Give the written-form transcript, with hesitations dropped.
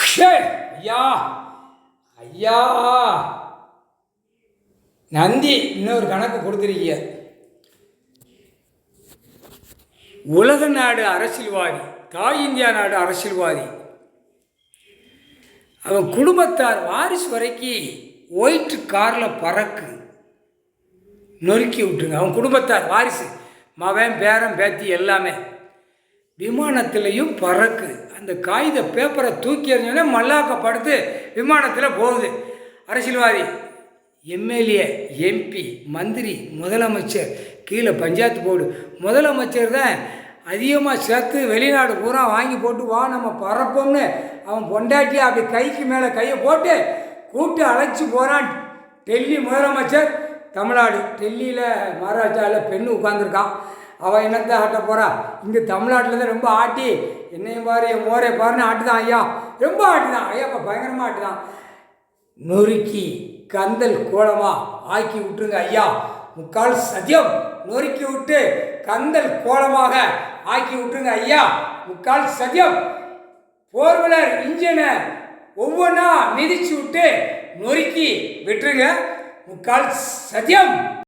ஐயா ஐயா நந்தி இன்னொரு கணக்கு கொடுத்துருக்கீங்க. உலக நாடு அரசியல்வாதி, தாய் இந்தியா நாடு அரசியல்வாதி, அவன் குடும்பத்தார் வாரிசு வரைக்கும் ஒயிட் காரில் பறக்கு நொறுக்கி விட்டுருங்க. அவன் குடும்பத்தார் வாரிசு மவன் பேரன் பேத்தி எல்லாமே விமானத்திலையும் பறக்கு. அந்த காகித பேப்பரை தூக்கி எறிஞ்சோடனே மல்லாக்கப்படுத்து விமானத்தில் போகுது. அரசியல்வாதி, எம்எல்ஏ, எம்பி, மந்திரி, முதலமைச்சர், கீழே பஞ்சாயத்து போர்டு, முதலமைச்சர் தான் அதிகமாக சேர்த்து வெளிநாடு பூரா வாங்கி போட்டு வா நம்ம பறப்போம்னு அவன் பொண்டாட்டி அப்படி கைக்கு மேலே கையை போட்டு கூட்டு அழைச்சி போகிறான். டெல்லி முதலமைச்சர், தமிழ்நாடு டெல்லியில் மகாராஷ்டிராவில் பெண்ணு உட்காந்துருக்கான். அவள் என்னத்தை ஆட்ட போகிறா? இங்கே தமிழ்நாட்டில் தான் ரொம்ப ஆட்டி என்னையும் பாரு என் மோரை பாருன்னு ஆட்டுதான். ஐயா ரொம்ப ஆட்டுதான். ஐயா இப்போ பயங்கரமாக ஆட்டுதான். நொறுக்கி கந்தல் கோலமாக ஆக்கி விட்டுருங்க ஐயா. முக்கால் சத்தியம் நொறுக்கி விட்டு கந்தல் கோலமாக ஆக்கி விட்டுருங்க ஐயா. முக்கால் சத்தியம் போர்வலர் இன்ஜினை ஒவ்வொன்றா மிதிச்சு விட்டு நொறுக்கி விட்டுருங்க. முக்கால் சத்தியம்.